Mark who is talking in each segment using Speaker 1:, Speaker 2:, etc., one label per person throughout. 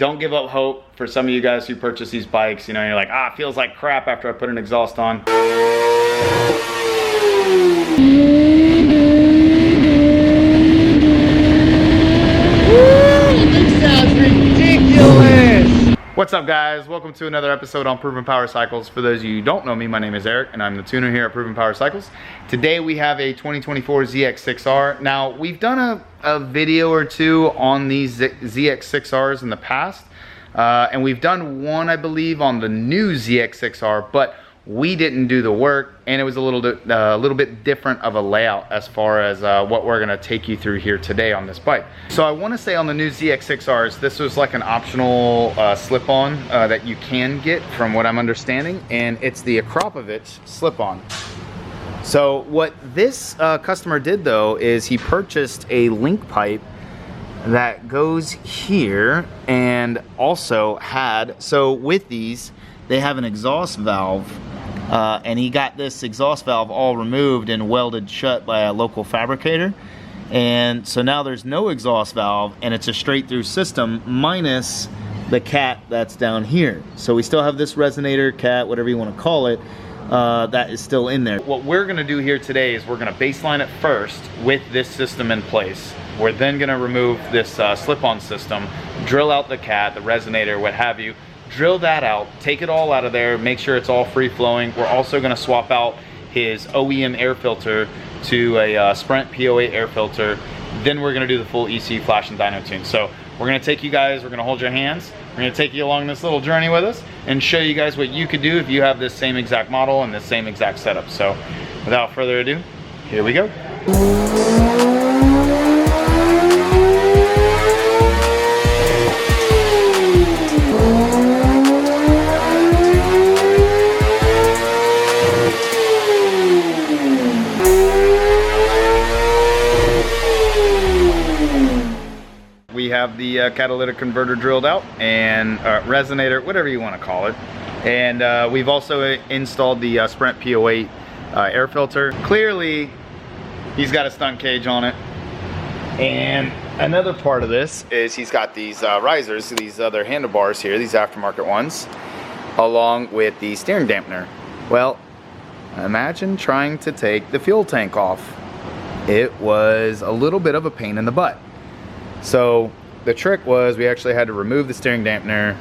Speaker 1: don't give up hope for some of you guys who purchase these bikes. You know, you're like, it feels like crap after I put an exhaust on. What's up, guys? Welcome to another episode on Proven Power Cycles. For those of you who don't know me, my name is Eric and I'm the tuner here at Proven Power Cycles. Today we have a 2024 ZX-6R. Now, we've done a video or two on these ZX-6Rs in the past, and we've done one, I believe, on the new ZX-6R, but we didn't do the work, and it was a little bit different of a layout as far as what we're gonna take you through here today on this bike. So I wanna say on the new ZX-6Rs, this was like an optional slip-on that you can get from what I'm understanding, and it's the Akrapovic slip-on. So what this customer did though is he purchased a link pipe that goes here, and also had, so with these, they have an exhaust valve, and he got this exhaust valve all removed and welded shut by a local fabricator. And so now there's no exhaust valve, and it's a straight through system minus the cat that's down here. So we still have this resonator, cat, whatever you want to call it, that is still in there. What we're gonna do here today is we're gonna baseline it first with this system in place. We're then gonna remove this slip-on system, drill out the cat, the resonator, what have you, drill that out, take it all out of there, make sure it's all free flowing. We're also gonna swap out his OEM air filter to a Sprint PO8 air filter. Then we're gonna do the full ECU flash and dyno tune. So we're gonna take you guys, we're gonna hold your hands, we're gonna take you along this little journey with us and show you guys what you could do if you have this same exact model and this same exact setup. So without further ado, here we go. We have the catalytic converter drilled out and resonator, whatever you want to call it. And we've also installed the Sprint PO8 air filter. Clearly, he's got a stunt cage on it. And another part of this is he's got these risers, these other handlebars here, these aftermarket ones, along with the steering dampener. Well, imagine trying to take the fuel tank off. It was a little bit of a pain in the butt. So the trick was we actually had to remove the steering dampener,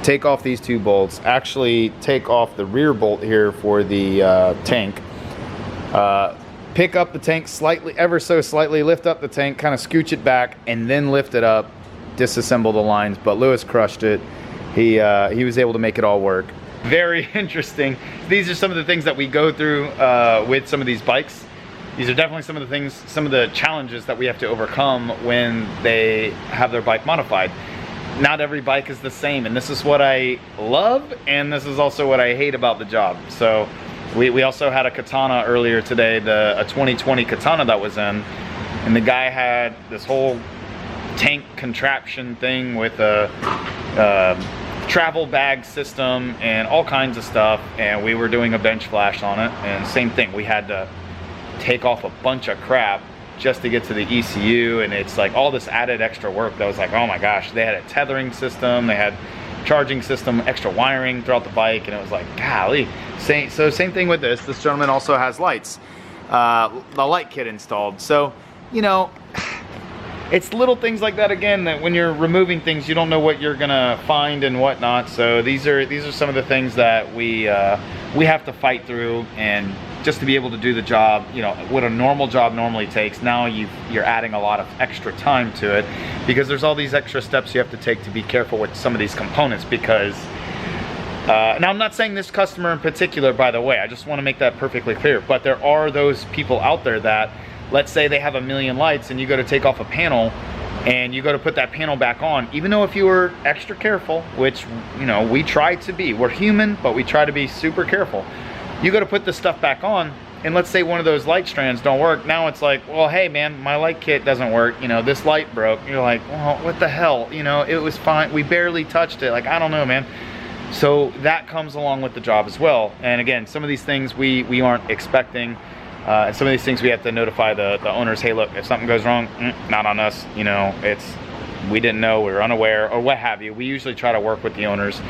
Speaker 1: take off these two bolts, actually take off the rear bolt here for the tank, pick up the tank slightly, ever so slightly, lift up the tank, kind of scooch it back, and then lift it up, disassemble the lines. But Lewis crushed it. He was able to make it all work. Very interesting. These are some of the things that we go through with some of these bikes. These are definitely some of the things, some of the challenges that we have to overcome when they have their bike modified. Not every bike is the same, and this is what I love, and this is also what I hate about the job. So we also had a Katana earlier today, a 2020 Katana that was in, and the guy had this whole tank contraption thing with a travel bag system and all kinds of stuff, and we were doing a bench flash on it, and same thing, we had to take off a bunch of crap just to get to the ECU, and it's like all this added extra work that was like, oh my gosh. They had a tethering system, they had charging system, extra wiring throughout the bike, and it was like, golly. So same thing with this. This gentleman also has lights, the light kit installed. So, you know, it's little things like that, again, that when you're removing things, you don't know what you're gonna find and whatnot. So these are some of the things that we have to fight through, and just to be able to do the job, you know, what a normal job normally takes, now you're adding a lot of extra time to it, because there's all these extra steps you have to take to be careful with some of these components. Because now I'm not saying this customer in particular, by the way, I just want to make that perfectly clear, but there are those people out there that, let's say they have a million lights and you go to take off a panel and you go to put that panel back on, even though if you were extra careful, which, you know, we try to be, we're human, but we try to be super careful. You go to put this stuff back on, and let's say one of those light strands don't work. Now it's like, well, hey man, my light kit doesn't work. You know, this light broke. You're like, well, what the hell? You know, it was fine. We barely touched it. Like, I don't know, man. So that comes along with the job as well. And again, some of these things we aren't expecting. And some of these things we have to notify the owners, hey, look, if something goes wrong, not on us. You know, it's we didn't know, we were unaware, or what have you. We usually try to work with the owners.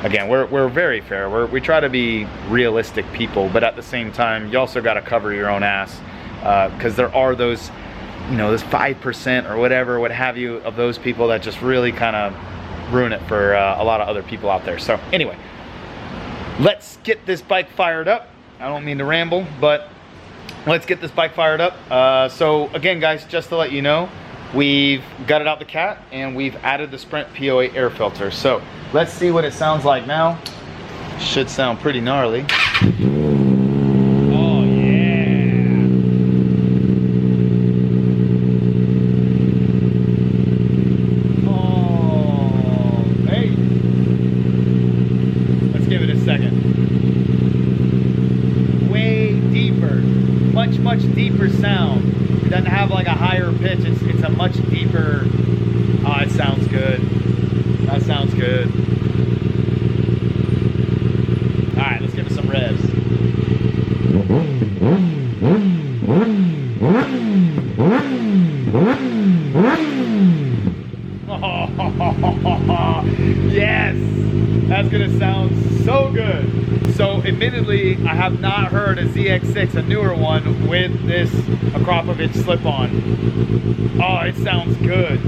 Speaker 1: Again, we're very fair. We try to be realistic people, but at the same time, you also got to cover your own ass, because there are those, you know, this 5% or whatever, what have you, of those people that just really kind of ruin it for a lot of other people out there. So anyway, let's get this bike fired up. I don't mean to ramble, but let's get this bike fired up. So again, guys, just to let you know, we've gutted out the cat and we've added the Sprint PO8 air filter. So let's see what it sounds like now. Should sound pretty gnarly. Oh yeah. Oh, hey. Let's give it a second. Way deeper, much deeper sound. It doesn't have like a higher pitch. It's a much deeper. Oh, it sounds good. That sounds good. All right, let's give it some revs. Oh, yes, that's gonna sound so good. So admittedly, I have not heard a ZX-6, a newer one, with this Akrapovic slip-on. Oh, it sounds good.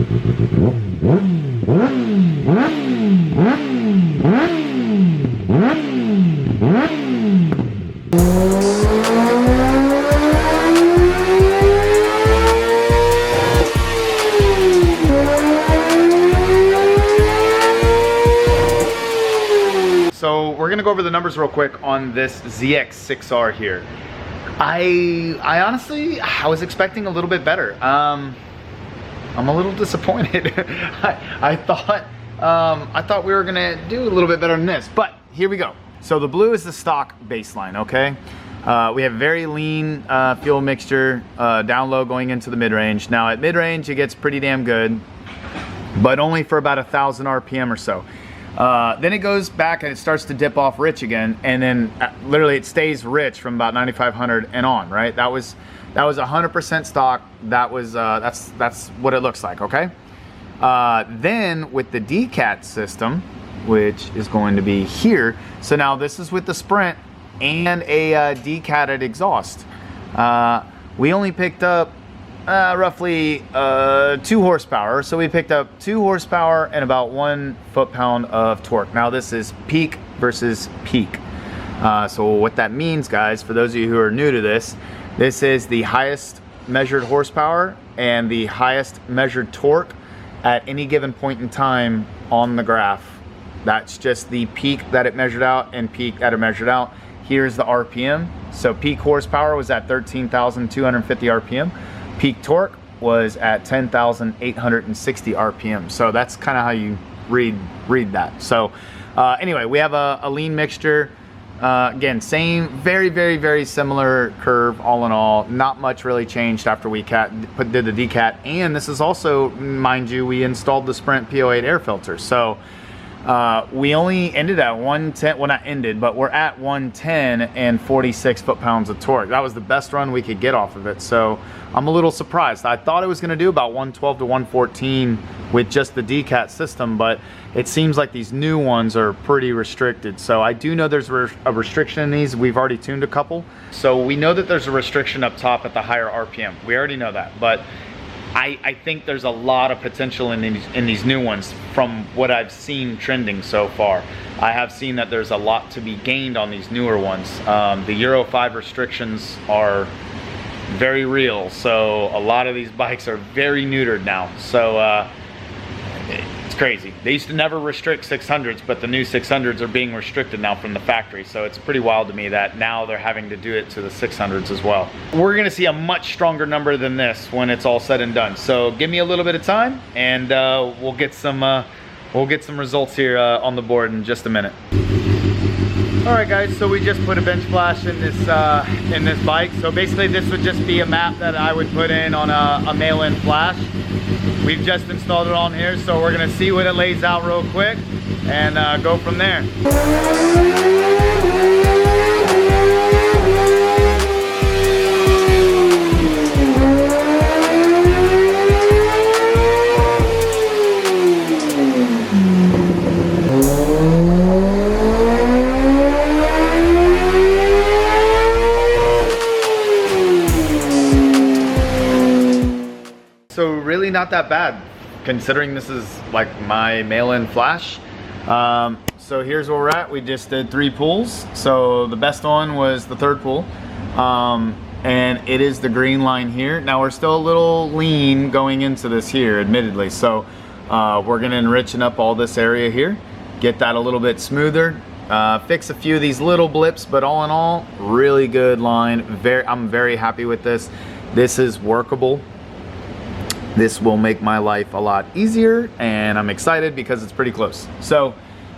Speaker 1: So we're gonna go over the numbers real quick on this ZX-6R here. I honestly, I was expecting a little bit better. I'm a little disappointed. I thought we were gonna do a little bit better than this, but here we go. So the blue is the stock baseline, okay? We have very lean fuel mixture, down low going into the mid-range. Now at mid-range, it gets pretty damn good, but only for about 1,000 RPM or so. Then it goes back and it starts to dip off rich again, and then literally it stays rich from about 9,500 and on, right? That was 100% stock. That was that's what it looks like, okay? Then with the DCAT system, which is going to be here. So now this is with the Sprint and a decatted exhaust. We only picked up roughly 2 horsepower. So we picked up 2 horsepower and about 1 foot-pound of torque. Now this is peak versus peak. So what that means, guys, for those of you who are new to this is the highest measured horsepower and the highest measured torque at any given point in time on the graph. That's just the peak that it measured out and peak that it measured out. Here's the RPM. So peak horsepower was at 13,250 RPM. Peak torque was at 10,860 RPM. So that's kind of how you read that. So anyway, we have a lean mixture. Again, same, very similar curve all in all. Not much really changed after we did the decat. And this is also, mind you, we installed the Sprint PO8 air filter. So we only ended at 110, well not ended, but we're at 110 and 46 foot-pounds of torque. That was the best run we could get off of it. So I'm a little surprised. I thought it was gonna do about 112 to 114 with just the decat system, but it seems like these new ones are pretty restricted. So I do know there's a restriction in these. We've already tuned a couple. So we know that there's a restriction up top at the higher RPM. We already know that, but I think there's a lot of potential in these new ones from what I've seen trending so far. I have seen that there's a lot to be gained on these newer ones. The Euro 5 restrictions are very real, so a lot of these bikes are very neutered now. So it's crazy. They used to never restrict 600s, but the new 600s are being restricted now from the factory. So it's pretty wild to me that now they're having to do it to the 600s as well. We're gonna see a much stronger number than this when it's all said and done. So give me a little bit of time and we'll get some results here on the board in just a minute. All right guys, so we just put a bench flash in this bike. So basically this would just be a map that I would put in on a mail-in flash. We've just installed it on here, so we're gonna see what it lays out real quick and go from there. not that bad, considering this is like my mail-in flash. So here's where we're at. We just did 3 pulls. So the best one was the 3rd pull. And it is the green line here. Now we're still a little lean going into this here, admittedly. So we're gonna enrichen up all this area here, get that a little bit smoother, fix a few of these little blips, but all in all, really good line. I'm very happy with this. This is workable. This will make my life a lot easier, and I'm excited because it's pretty close. So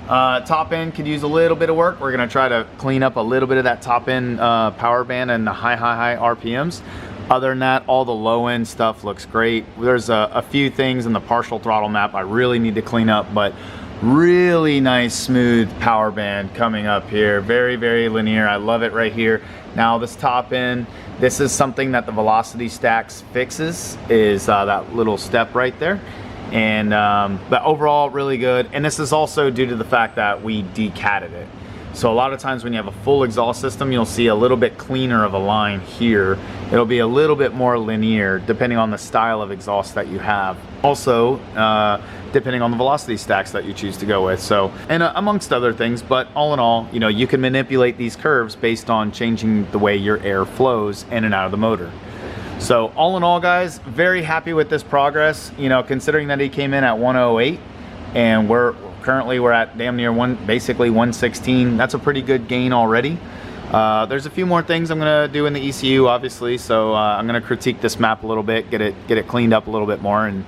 Speaker 1: top end could use a little bit of work. We're gonna try to clean up a little bit of that top end power band and the high RPMs. Other than that, all the low end stuff looks great. There's a few things in the partial throttle map I really need to clean up, but really nice smooth power band coming up here. Very, very linear. I love it right here. Now this top end, this is something that the Velocity Stacks fixes, is that little step right there. And but overall really good. And this is also due to the fact that we decatted it. So a lot of times when you have a full exhaust system, you'll see a little bit cleaner of a line here. It'll be a little bit more linear depending on the style of exhaust that you have. Also, depending on the velocity stacks that you choose to go with. So, and amongst other things, but all in all, you know, you can manipulate these curves based on changing the way your air flows in and out of the motor. So all in all, guys, very happy with this progress, you know, considering that he came in at 108 and we're at damn near basically 116. That's a pretty good gain already. There's a few more things I'm gonna do in the ECU, obviously, so I'm gonna critique this map a little bit, get it cleaned up a little bit more, and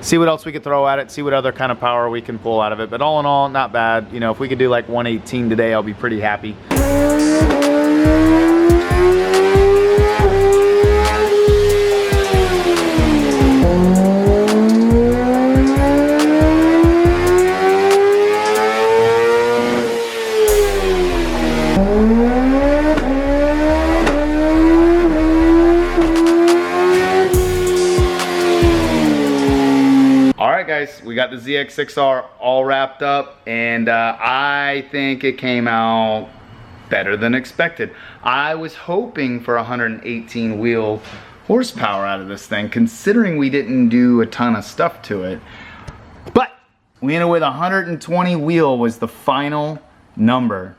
Speaker 1: see what else we could throw at it, see what other kind of power we can pull out of it. But all in all, not bad. You know, if we could do like 118 today, I'll be pretty happy. Guys, we got the ZX-6R all wrapped up, and I think it came out better than expected. I was hoping for 118 wheel horsepower out of this thing, considering we didn't do a ton of stuff to it. But we ended with 120 wheel was the final number.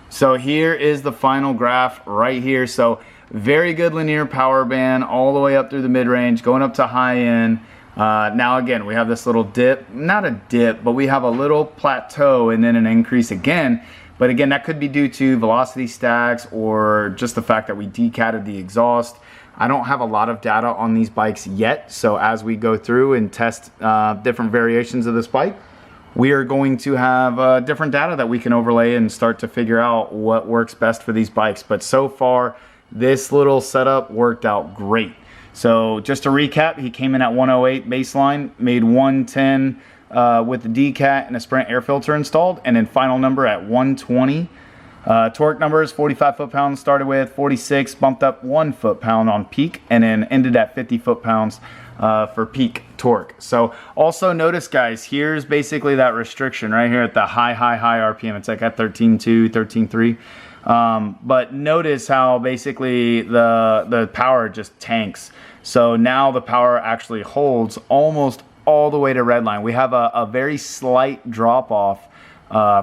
Speaker 1: So here is the final graph right here. So very good linear power band all the way up through the mid-range, going up to high end. Now again, we have this little dip, not a dip, but we have a little plateau and then an increase again. But again, that could be due to velocity stacks or just the fact that we decatted the exhaust. I don't have a lot of data on these bikes yet. So as we go through and test different variations of this bike, we are going to have different data that we can overlay and start to figure out what works best for these bikes. But so far, this little setup worked out great. So just to recap, he came in at 108 baseline, made 110 with the decat and a Sprint air filter installed, and then final number at 120. Torque numbers, 45 foot-pounds started with, 46, bumped up 1 foot-pound on peak, and then ended at 50 foot-pounds for peak torque. So also notice, guys, here's basically that restriction right here at the high RPM. It's like at 13.2, 13.3. But notice how basically the power just tanks. So now the power actually holds almost all the way to redline. We have a very slight drop off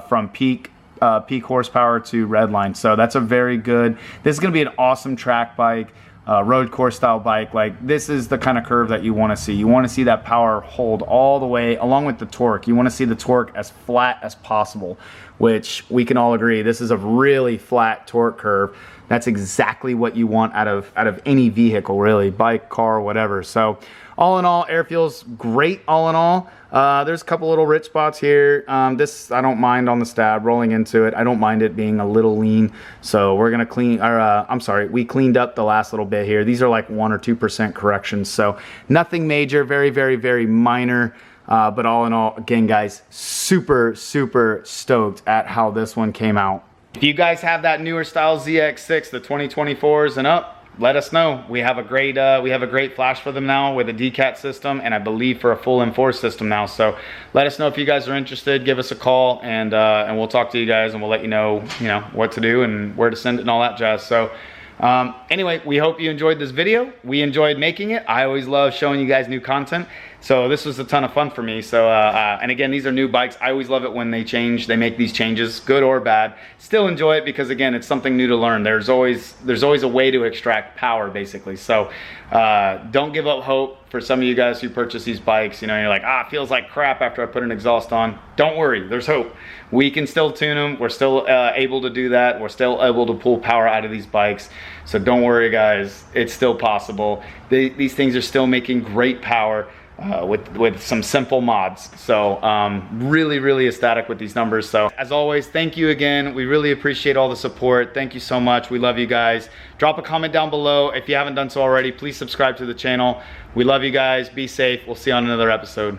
Speaker 1: from peak horsepower to redline. So that's a very good, this is going to be an awesome track bike, road course style bike. Like, this is the kind of curve that you want to see. You want to see that power hold all the way along with the torque. You want to see the torque as flat as possible, which we can all agree this is a really flat torque curve. That's exactly what you want out of any vehicle, really, bike, car, whatever. So all in all, air feels great all in all. There's a couple little rich spots here. This I don't mind on the stab, rolling into it. I don't mind it being a little lean. So we're gonna clean, or I'm sorry, we cleaned up the last little bit here. These are like 1 or 2% corrections. So nothing major, very, very, very minor. But all in all, again, guys, super, super stoked at how this one came out. If you guys have that newer style ZX6, the 2024s and up, let us know. We have a great flash for them now with a decat system, and I believe for a full M4 system now. So let us know if you guys are interested. Give us a call, and we'll talk to you guys, and we'll let you know what to do and where to send it and all that jazz. So Anyway, we hope you enjoyed this video. We enjoyed making it. I always love showing you guys new content. So this was a ton of fun for me. So, and again, these are new bikes. I always love it when they make these changes, good or bad. Still enjoy it because again, it's something new to learn. There's always a way to extract power, basically. So don't give up hope. For some of you guys who purchase these bikes, you know, you're like, it feels like crap after I put an exhaust on. Don't worry, there's hope. We can still tune them. We're still able to do that. We're still able to pull power out of these bikes. So don't worry, guys. It's still possible. These things are still making great power with some simple mods. So really, really ecstatic with these numbers. So as always, thank you again. We really appreciate all the support. Thank you so much. We love you guys. Drop a comment down below. If you haven't done so already, please subscribe to the channel. We love you guys. Be safe. We'll see you on another episode.